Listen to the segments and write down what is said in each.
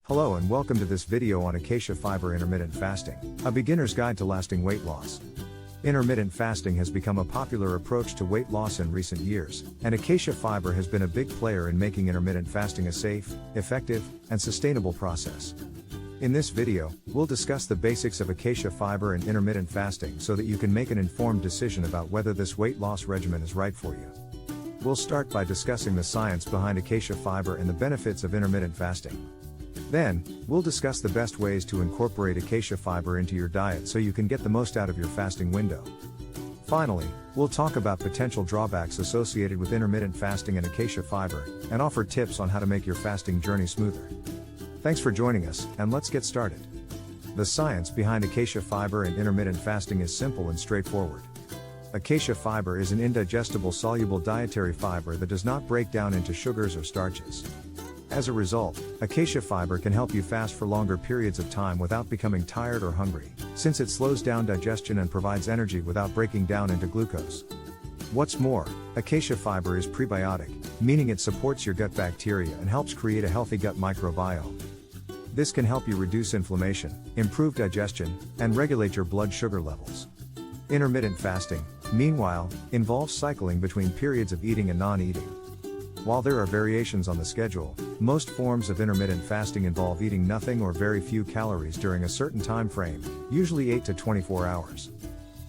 Hello and welcome to this video on Acacia fiber intermittent fasting, a beginner's guide to lasting weight loss. Intermittent fasting has become a popular approach to weight loss in recent years, and Acacia fiber has been a big player in making intermittent fasting a safe, effective, and sustainable process. In this video, we'll discuss the basics of Acacia fiber and intermittent fasting so that you can make an informed decision about whether this weight loss regimen is right for you. We'll start by discussing the science behind Acacia fiber and the benefits of intermittent fasting. Then, we'll discuss the best ways to incorporate Acacia fiber into your diet so you can get the most out of your fasting window. Finally, we'll talk about potential drawbacks associated with intermittent fasting and Acacia fiber, and offer tips on how to make your fasting journey smoother. Thanks for joining us, and let's get started. The science behind Acacia fiber and intermittent fasting is simple and straightforward. Acacia fiber is an indigestible soluble dietary fiber that does not break down into sugars or starches. As a result, Acacia fiber can help you fast for longer periods of time without becoming tired or hungry, since it slows down digestion and provides energy without breaking down into glucose. What's more, Acacia fiber is prebiotic, meaning it supports your gut bacteria and helps create a healthy gut microbiome. This can help you reduce inflammation, improve digestion, and regulate your blood sugar levels. Intermittent fasting, meanwhile, involves cycling between periods of eating and non-eating. While there are variations on the schedule, most forms of intermittent fasting involve eating nothing or very few calories during a certain time frame, usually 8 to 24 hours.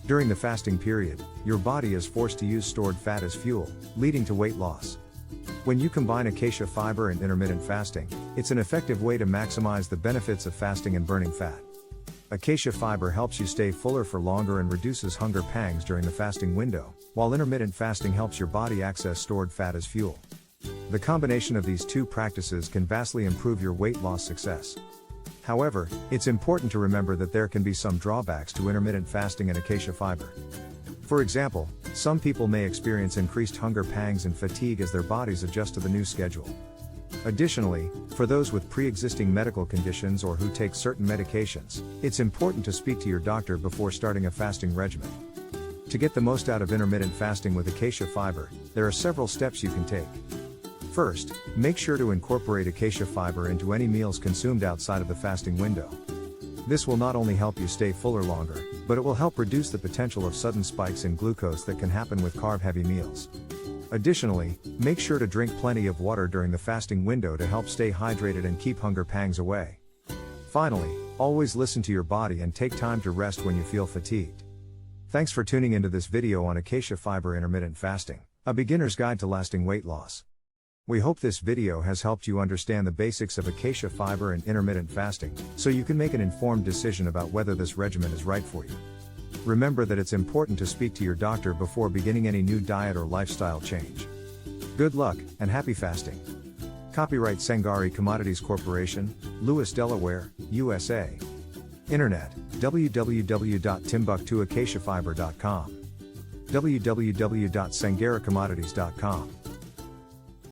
During the fasting period, your body is forced to use stored fat as fuel, leading to weight loss. When you combine Acacia fiber and intermittent fasting, it's an effective way to maximize the benefits of fasting and burning fat. Acacia fiber helps you stay fuller for longer and reduces hunger pangs during the fasting window, while intermittent fasting helps your body access stored fat as fuel. The combination of these two practices can vastly improve your weight loss success. However, it's important to remember that there can be some drawbacks to intermittent fasting and Acacia fiber. For example, some people may experience increased hunger pangs and fatigue as their bodies adjust to the new schedule. Additionally, for those with pre-existing medical conditions or who take certain medications, it's important to speak to your doctor before starting a fasting regimen. To get the most out of intermittent fasting with Acacia fiber, there are several steps you can take. First, make sure to incorporate Acacia fiber into any meals consumed outside of the fasting window. This will not only help you stay fuller longer, but it will help reduce the potential of sudden spikes in glucose that can happen with carb-heavy meals. Additionally, make sure to drink plenty of water during the fasting window to help stay hydrated and keep hunger pangs away. Finally, always listen to your body and take time to rest when you feel fatigued. Thanks for tuning into this video on Acacia fiber intermittent fasting, a beginner's guide to lasting weight loss. We hope this video has helped you understand the basics of Acacia fiber and intermittent fasting, so you can make an informed decision about whether this regimen is right for you. Remember that it's important to speak to your doctor before beginning any new diet or lifestyle change. Good luck, and happy fasting. Copyright Sangari Commodities Corporation, Lewis, Delaware, USA. Internet, www.timbuktuacaciafiber.com. www.sangaracommodities.com